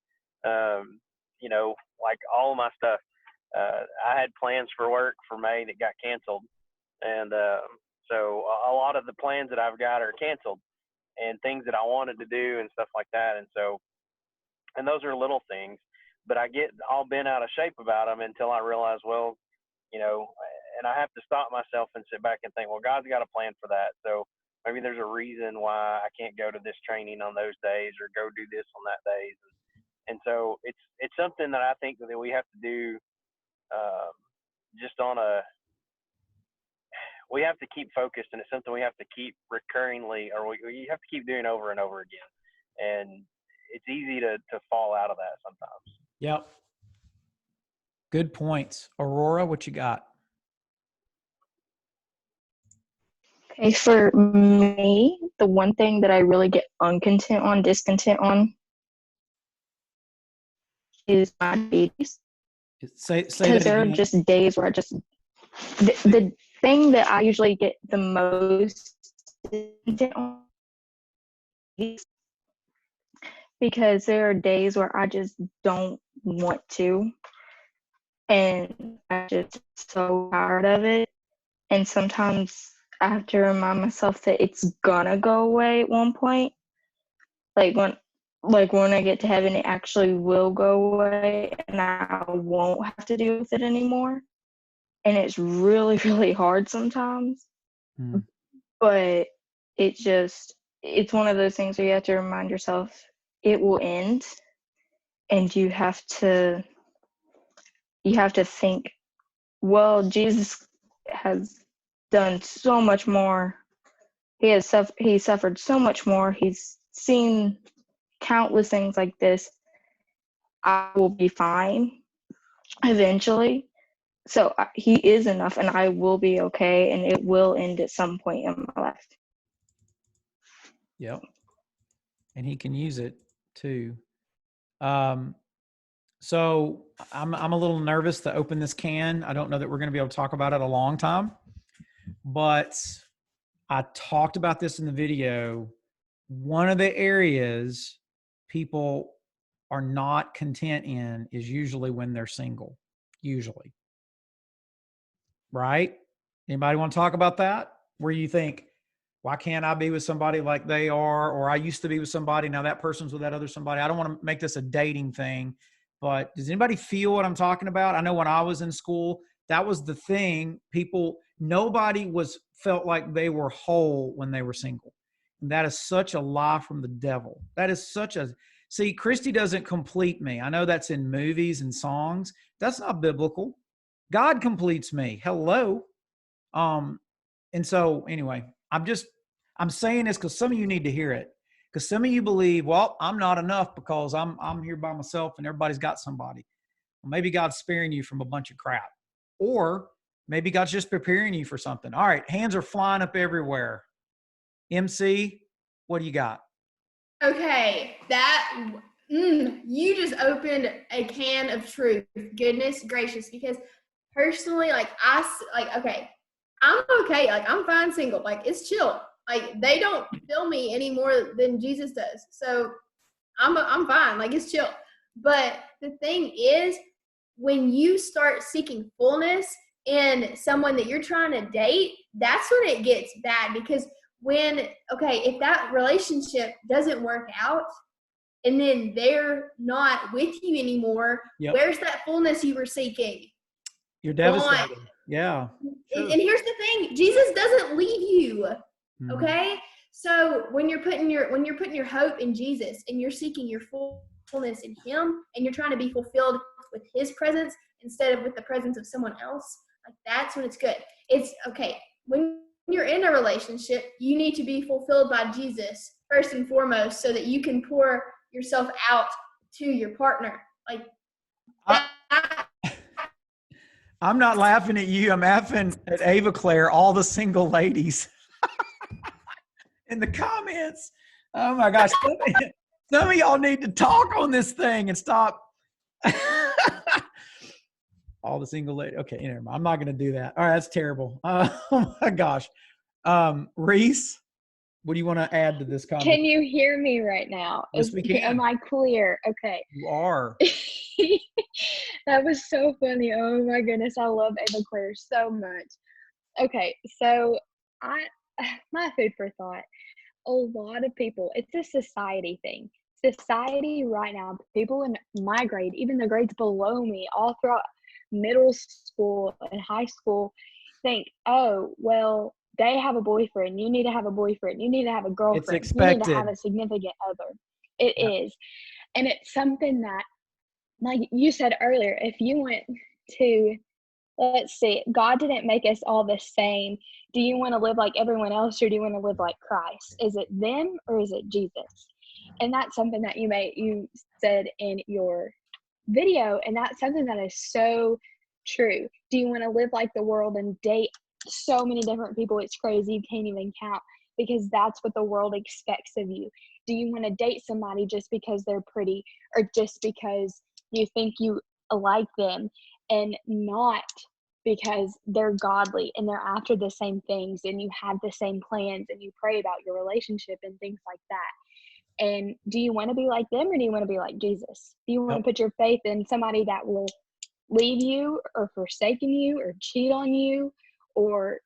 like all of my stuff. I had plans for work for May that got canceled. And so a lot of the plans that I've got are canceled, and things that I wanted to do and stuff like that. And so, and those are little things, but I get all bent out of shape about them until I realize, well, and I have to stop myself and sit back and think, well, God's got a plan for that. So maybe there's a reason why I can't go to this training on those days or go do this on that days. And so it's something that I think that we have to do just on we have to keep focused, and it's something we have to keep recurringly, or you have to keep doing over and over again. And it's easy to fall out of that sometimes. Yep. Good points. Aurora, what you got? Okay, for me, the one thing that I really get discontent on, is my days. Say Because that there are again. just days where the thing that I usually get the most discontent on is because there are days where I just don't want to, and I'm just so tired of it. And sometimes I have to remind myself that it's gonna go away at one point. Like when I get to heaven, it actually will go away, and I won't have to deal with it anymore. And it's really, really hard sometimes. But it's one of those things where you have to remind yourself it will end, and you have to think, well, Jesus has done so much more. He suffered so much more. He's seen countless things like this. I will be fine eventually. So he is enough, and I will be okay, and it will end at some point in my life. Yep. And he can use it too. So I'm a little nervous to open this can. I don't know that we're going to be able to talk about it a long time, but I talked about this in the video. One of the areas people are not content in is usually when they're single, usually. Right? Anybody want to talk about that? Where you think, why can't I be with somebody like they are? Or I used to be with somebody, now that person's with that other somebody. I don't want to make this a dating thing, but does anybody feel what I'm talking about? I know when I was in school, that was the thing. Nobody felt like they were whole when they were single. And that is such a lie from the devil. That is see, Christy doesn't complete me. I know that's in movies and songs. That's not biblical. God completes me. Hello. And so anyway, I'm saying this because some of you need to hear it. Because some of you believe, well, I'm not enough because I'm here by myself and everybody's got somebody. Well, maybe God's sparing you from a bunch of crap. Or maybe God's just preparing you for something. All right, hands are flying up everywhere. MC, what do you got? Okay, you just opened a can of truth. Goodness gracious, because personally, okay, I'm okay. Like, I'm fine single. Like, it's chill. Like, they don't fill me any more than Jesus does. So I'm fine. Like, it's chill. But the thing is, when you start seeking fullness in someone that you're trying to date, that's when it gets bad. Because if that relationship doesn't work out and then they're not with you anymore, where's that fullness you were seeking? You're devastated. Yeah. Sure. And here's the thing, Jesus doesn't leave you. Okay? So when you're putting your hope in Jesus and you're seeking your fullness in him and you're trying to be fulfilled with his presence instead of with the presence of someone else, like, that's when it's good. It's okay. When you're in a relationship, you need to be fulfilled by Jesus first and foremost so that you can pour yourself out to your partner. Like, I'm not laughing at you. I'm laughing at Ava Claire, all the single ladies in the comments. Oh my gosh. Some of y'all need to talk on this thing and stop. All the single ladies. Okay, never mind. I'm not going to do that. All right, that's terrible. Oh my gosh. Reese, what do you want to add to this comment? Can you hear me right now? Yes, we can. Am I clear? Okay. You are. That was so funny. Oh my goodness. I love Ava Claire so much. Okay. So my food for thought, a lot of people, it's a society thing. Society right now, people in my grade, even the grades below me, all throughout middle school and high school, think, oh, well, they have a boyfriend. You need to have a boyfriend. You need to have a girlfriend. It's expected. You need to have a significant other. It is. And it's something that, like you said earlier, if you want to let's see. God didn't make us all the same. Do you want to live like everyone else, or do you want to live like Christ? Is it them or is it Jesus? And that's something that you said in your video, and that's something that is so true. Do you want to live like the world and date so many different people? It's crazy. You can't even count, because that's what the world expects of you. Do you want to date somebody just because they're pretty, or just because you think you like them, and not because they're godly and they're after the same things and you have the same plans and you pray about your relationship and things like that? And do you want to be like them, or do you want to be like Jesus? Do you want to put your faith in somebody that will leave you or forsaken you or cheat on you or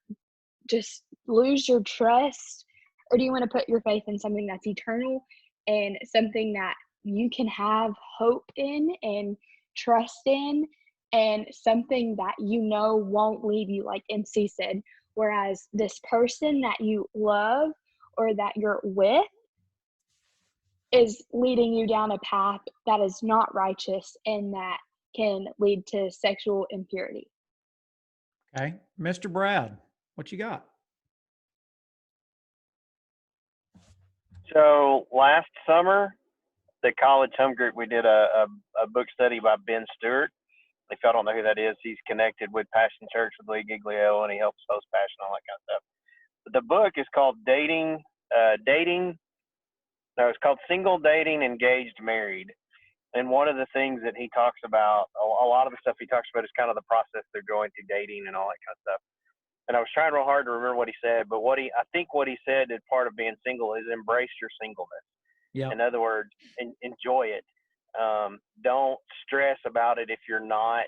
just lose your trust? Or do you want to put your faith in something that's eternal and something that you can have hope in and trust in, and something that you know won't leave you, like MC said? Whereas this person that you love or that you're with is leading you down a path that is not righteous and that can lead to sexual impurity. Okay. Mr. Brad, what you got? So last summer, the college home group, we did a book study by Ben Stewart. If y'all don't know who that is, he's connected with Passion Church with Lee Giglio, and he helps host Passion, all that kind of stuff. But the book is called it's called Single, Dating, Engaged, Married. And one of the things that he talks about, a lot of the stuff he talks about is kind of the process they're going through dating and all that kind of stuff. And I was trying real hard to remember what he said, but I think what he said is part of being single is embrace your singleness. Yeah. In other words, enjoy it. Don't stress about it if you're not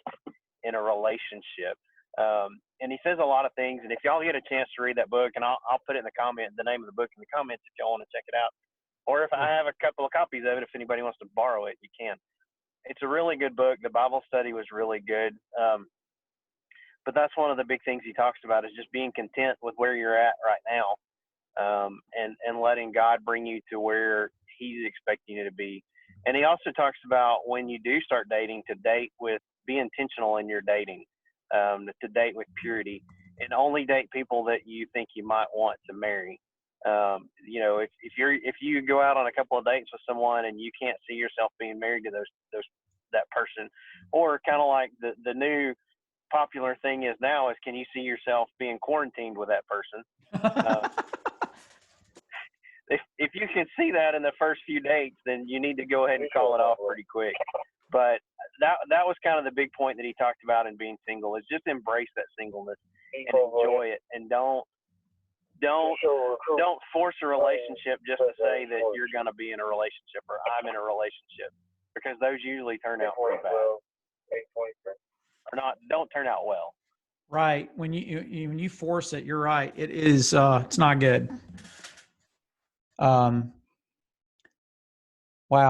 in a relationship. And he says a lot of things. And if y'all get a chance to read that book, and I'll put it in the name of the book in the comments if y'all want to check it out. Or if I have a couple of copies of it, if anybody wants to borrow it, you can. It's a really good book. The Bible study was really good. But that's one of the big things he talks about, is just being content with where you're at right now, and letting God bring you to where he's expecting you to be. And he also talks about when you do start dating, be intentional in your dating, to date with purity, and only date people that you think you might want to marry. If you go out on a couple of dates with someone and you can't see yourself being married to that person, or kind of like the new popular thing is now is, can you see yourself being quarantined with that person? If you can see that in the first few dates, then you need to go ahead and call it off pretty quick. But that was kind of the big point that he talked about in being single, is just embrace that singleness and enjoy it, and don't force a relationship just to say that you're going to be in a relationship or I'm in a relationship, because those usually turn out pretty bad, or don't turn out well. Right. When you force it, you're right. It is. It's not good. Wow,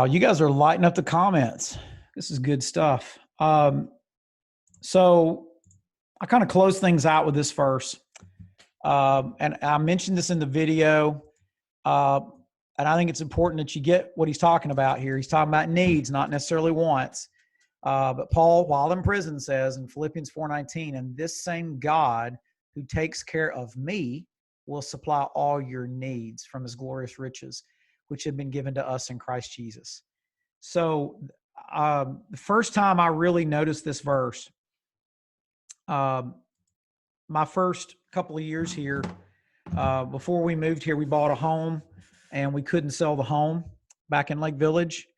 you guys are lighting up the comments. This is good stuff. So I kind of close things out with this verse. And I mentioned this in the video, and I think it's important that you get what he's talking about here. He's talking about needs, not necessarily wants. But Paul, while in prison, says in Philippians 4:19, and this same God who takes care of me will supply all your needs from his glorious riches, which have been given to us in Christ Jesus. So the first time I really noticed this verse, my first couple of years here, before we moved here, we bought a home and we couldn't sell the home back in Lake Village.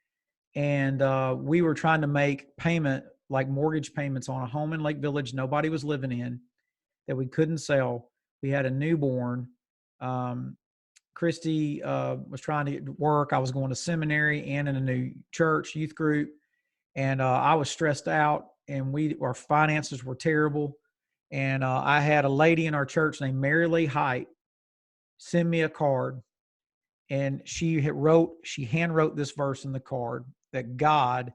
And we were trying to make like mortgage payments on a home in Lake Village nobody was living in, that we couldn't sell. We had a newborn. Christy was trying to get work. I was going to seminary and in a new church youth group. And I was stressed out, and our finances were terrible. And I had a lady in our church named Mary Lee Height send me a card, and she hand wrote this verse in the card, that God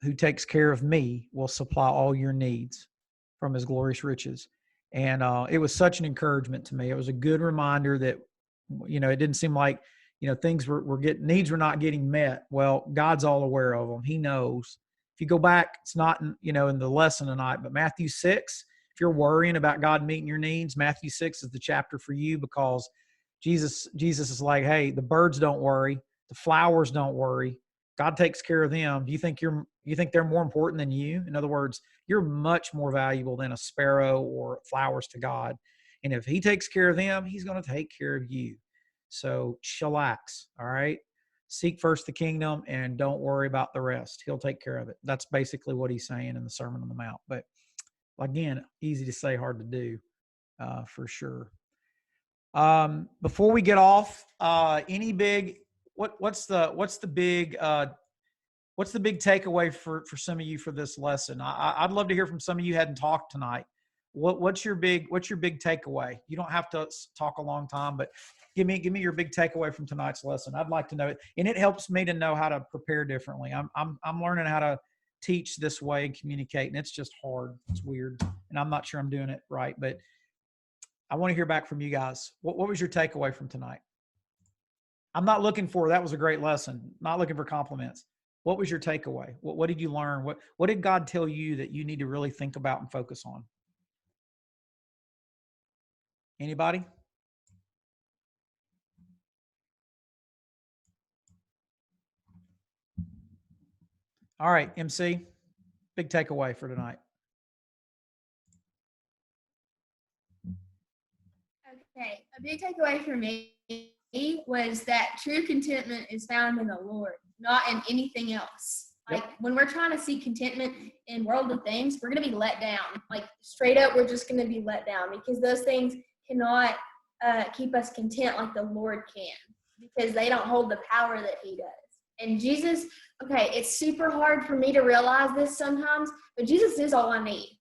who takes care of me will supply all your needs from his glorious riches. And it was such an encouragement to me. It was a good reminder that, it didn't seem like, things needs were not getting met. Well, God's all aware of them. He knows. If you go back, it's not in the lesson tonight, but Matthew 6, if you're worrying about God meeting your needs, Matthew 6 is the chapter for you, because Jesus is like, hey, the birds don't worry, the flowers don't worry. God takes care of them. Do you think they're more important than you? In other words, you're much more valuable than a sparrow or flowers to God. And if he takes care of them, he's going to take care of you. So chillax, all right? Seek first the kingdom and don't worry about the rest. He'll take care of it. That's basically what he's saying in the Sermon on the Mount. But again, easy to say, hard to do, for sure. Before we get off, any big what's the big takeaway for some of you for this lesson? I'd love to hear from some of you who hadn't talked tonight. What's your big takeaway? You don't have to talk a long time, but give me your big takeaway from tonight's lesson. I'd like to know it, and it helps me to know how to prepare differently. I'm learning how to teach this way and communicate, and it's just hard. It's weird, and I'm not sure I'm doing it right, but I want to hear back from you guys. What was your takeaway from tonight? I'm not looking for, that was a great lesson. Not looking for compliments. What was your takeaway? What did you learn? What did God tell you that you need to really think about and focus on? Anybody? All right, MC, big takeaway for tonight. Okay, a big takeaway for me was that true contentment is found in the Lord, not in anything else. Like when we're trying to seek contentment in worldly things, we're going to be let down. Like straight up, we're just going to be let down because those things cannot keep us content like the Lord can, because they don't hold the power that he does. And Jesus, okay, it's super hard for me to realize this sometimes, but Jesus is all I need.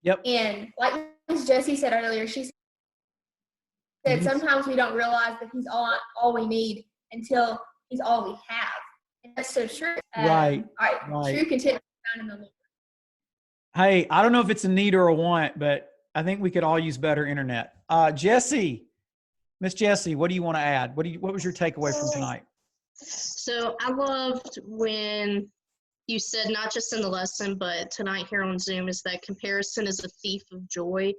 And like Ms. Jessie said earlier, she said sometimes we don't realize that he's all we need until he's all we have. And that's so true. Right. True contentment is found in the Lord. Hey, I don't know if it's a need or a want, but I think we could all use better internet. Jessie, Miss Jessie, what do you want to add? What was your takeaway from tonight? So I loved when you said, not just in the lesson, but tonight here on Zoom, is that comparison is a thief of joy.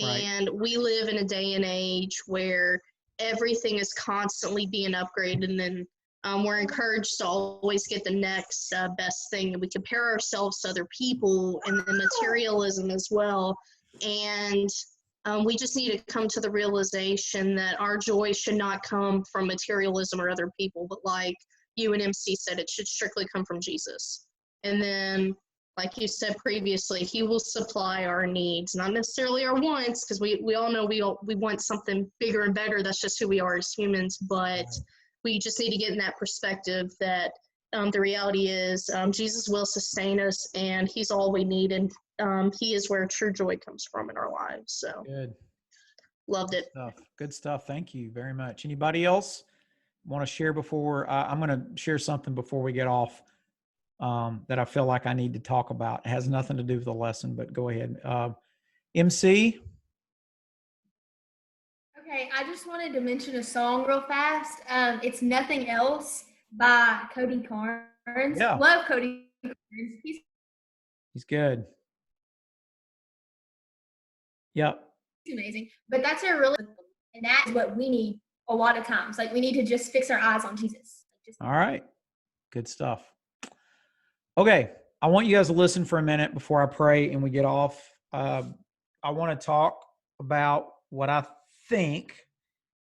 Right. And we live in a day and age where everything is constantly being upgraded, and then we're encouraged to always get the next best thing, and we compare ourselves to other people, and then materialism as well. And we just need to come to the realization that our joy should not come from materialism or other people, but like you and MC said, it should strictly come from Jesus. And then, like you said previously, he will supply our needs, not necessarily our wants, because we all know we want something bigger and better. That's just who we are as humans. But we just need to get in that perspective that the reality is Jesus will sustain us, and he's all we need, and he is where true joy comes from in our lives. So good. Loved it. Good stuff. Thank you very much. Anybody else want to share before? I'm going to share something before we get off that I feel like I need to talk about. It has nothing to do with the lesson, but go ahead. MC? Okay, I just wanted to mention a song real fast. It's Nothing Else by Cody Carnes. Yeah. Love Cody Carnes. He's good. Yep. He's amazing. But that's a really, and that is what we need a lot of times. Like we need to just fix our eyes on Jesus. All right. Good stuff. Okay. I want you guys to listen for a minute before I pray and we get off. I want to talk about what I think,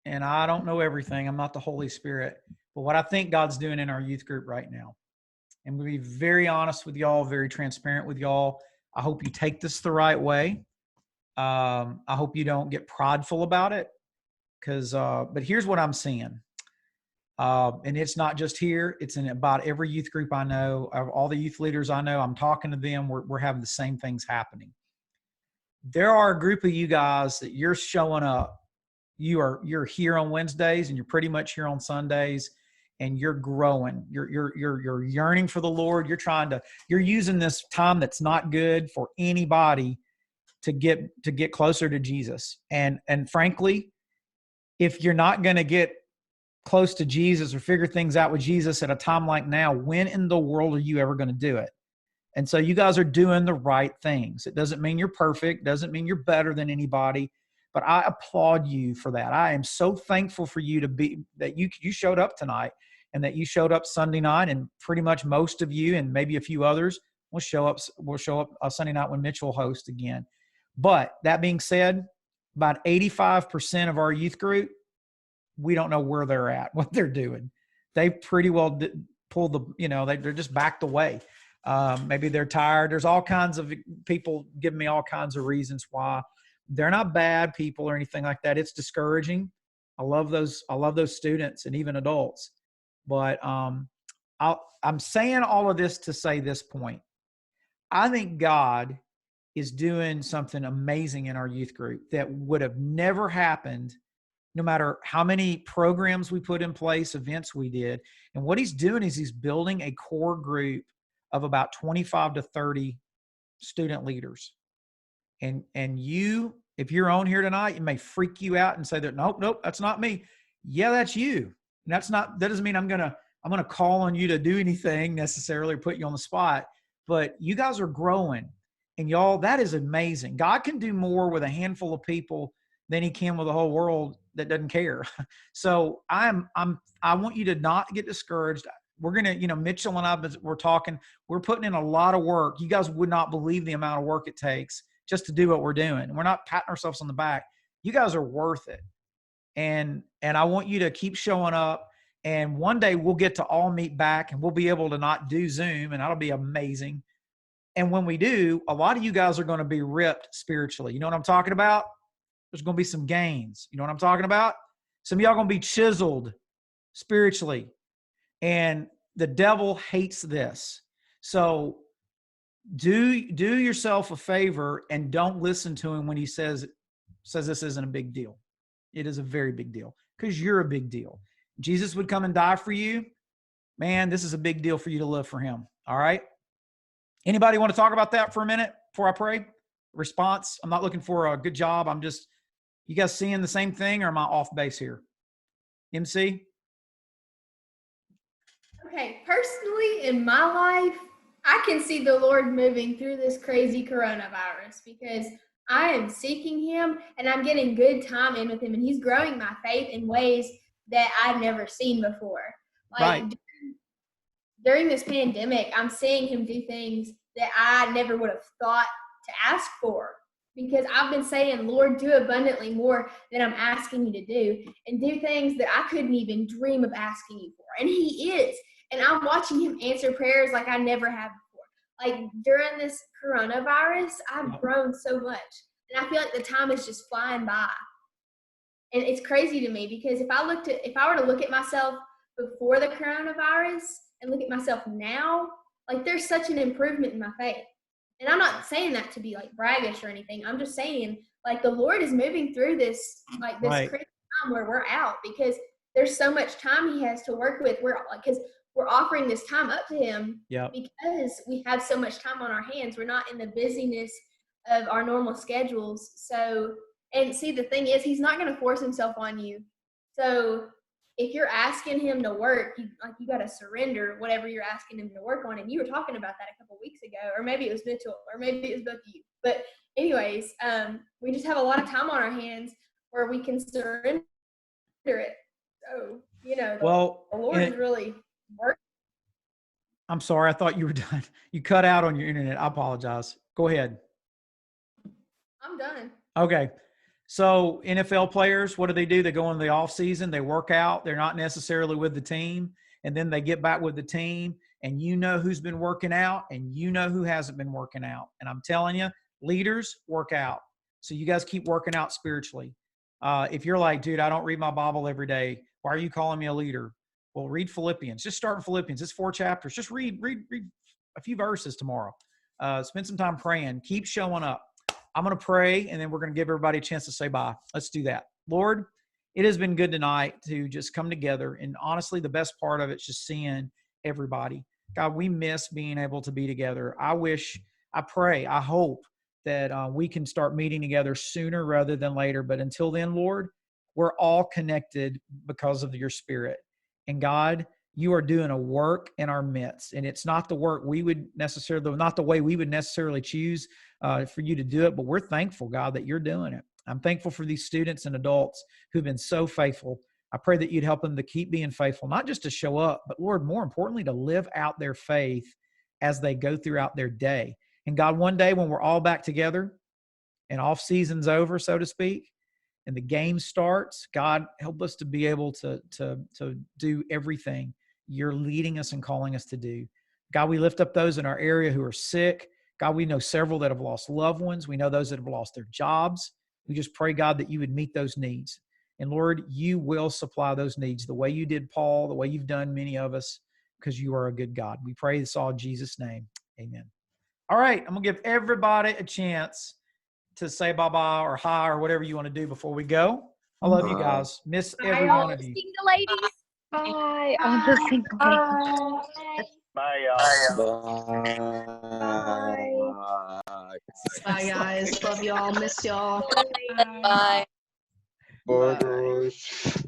and I don't know everything. I'm not the Holy Spirit, but what I think God's doing in our youth group right now. I'm going to be very honest with y'all, very transparent with y'all. I hope you take this the right way. I hope you don't get prideful about it, but here's what I'm seeing. And it's not just here. It's in about every youth group I know. All the youth leaders I know, I'm talking to them. We're having the same things happening. There are a group of you guys that you're showing up. You're here on Wednesdays and you're pretty much here on Sundays, and you're growing. You're yearning for the Lord. You're using this time that's not good for anybody to get closer to Jesus. And frankly, if you're not going to get close to Jesus or figure things out with Jesus at a time like now, when in the world are you ever going to do it? And so you guys are doing the right things. It doesn't mean you're perfect, doesn't mean you're better than anybody, but I applaud you for that. I am so thankful for you that you showed up tonight and that you showed up Sunday night, and pretty much most of you and maybe a few others will show up Sunday night when Mitchell hosts again. But that being said, about 85% of our youth group, we don't know where they're at, what they're doing. They pretty well pulled they're just backed away. Maybe they're tired. There's all kinds of people giving me all kinds of reasons why. They're not bad people or anything like that. It's discouraging. I love those students and even adults. But I'm saying all of this to say this point. I think God is doing something amazing in our youth group that would have never happened no matter how many programs we put in place, events we did. And what he's doing is he's building a core group of about 25 to 30 student leaders. And you, if you're on here tonight, it may freak you out and say that, nope, that's not me. Yeah, that's you. And that doesn't mean I'm gonna call on you to do anything necessarily or put you on the spot, but you guys are growing. And y'all, that is amazing. God can do more with a handful of people than he can with the whole world that doesn't care. So I want you to not get discouraged. We're going to, Mitchell and I, we're talking, we're putting in a lot of work. You guys would not believe the amount of work it takes just to do what we're doing. We're not patting ourselves on the back. You guys are worth it. And I want you to keep showing up. And one day we'll get to all meet back and we'll be able to not do Zoom, and that'll be amazing. And when we do, a lot of you guys are going to be ripped spiritually. You know what I'm talking about? There's going to be some gains. You know what I'm talking about? Some of y'all going to be chiseled spiritually. And the devil hates this. So do yourself a favor and don't listen to him when he says this isn't a big deal. It is a very big deal because you're a big deal. Jesus would come and die for you. Man, this is a big deal for you to live for him. All right? Anybody want to talk about that for a minute before I pray? Response? I'm not looking for a good job. I'm just, you guys seeing the same thing, or am I off base here? MC? Okay, personally, in my life, I can see the Lord moving through this crazy coronavirus because I am seeking him and I'm getting good time in with him, and he's growing my faith in ways that I've never seen before. Like right. During this pandemic, I'm seeing him do things that I never would have thought to ask for, because I've been saying, Lord, do abundantly more than I'm asking you to do, and do things that I couldn't even dream of asking you for. And he is. And I'm watching him answer prayers like I never have before. Like during this coronavirus, I've grown so much. And I feel like the time is just flying by. And it's crazy to me because if I were to look at myself before the coronavirus and look at myself now, like there's such an improvement in my faith. And I'm not saying that to be like braggish or anything. I'm just saying like the Lord is moving through this right. Crazy time where we're out, because there's so much time he has to work with. Because we're offering this time up to him because we have so much time on our hands. We're not in the busyness of our normal schedules. So, and see, the thing is, he's not going to force himself on you. So if you're asking him to work, you got to surrender whatever you're asking him to work on. And you were talking about that a couple weeks ago, or maybe it was Mitchell, or maybe it was both of you. But anyways, we just have a lot of time on our hands where we can surrender it. So, the Lord is really working. I'm sorry. I thought you were done. You cut out on your internet. I apologize. Go ahead. I'm done. Okay. So NFL players, what do? They go in the off season, they work out. They're not necessarily with the team. And then they get back with the team, and you know who's been working out and you know who hasn't been working out. And I'm telling you, leaders work out. So you guys keep working out spiritually. If you're like, dude, I don't read my Bible every day, why are you calling me a leader? Well, read Philippians. Just start in Philippians. It's 4 chapters. Just read a few verses tomorrow. Spend some time praying. Keep showing up. I'm going to pray, and then we're going to give everybody a chance to say bye. Let's do that. Lord, it has been good tonight to just come together. And honestly, the best part of it is just seeing everybody. God, we miss being able to be together. I pray, I hope that we can start meeting together sooner rather than later. But until then, Lord, we're all connected because of your Spirit. And God, you are doing a work in our midst. And it's not the work we would necessarily, not the way we would necessarily choose for you to do it, but we're thankful, God, that you're doing it. I'm thankful for these students and adults who've been so faithful. I pray that you'd help them to keep being faithful, not just to show up, but Lord, more importantly, to live out their faith as they go throughout their day. And God, one day when we're all back together and off season's over, so to speak, and the game starts, God, help us to be able to do everything you're leading us and calling us to do. God, we lift up those in our area who are sick. God, we know several that have lost loved ones. We know those that have lost their jobs. We just pray, God, that you would meet those needs. And Lord, you will supply those needs the way you did Paul, the way you've done many of us, because you are a good God. We pray this all in Jesus' name. Amen. All right, I'm going to give everybody a chance to say bye-bye or hi or whatever you want to do before we go. I love you guys. Miss every one of you. Single ladies. Bye. All the single ladies. Bye, y'all. Bye, guys. Love y'all. Miss y'all. Bye. Bye, guys.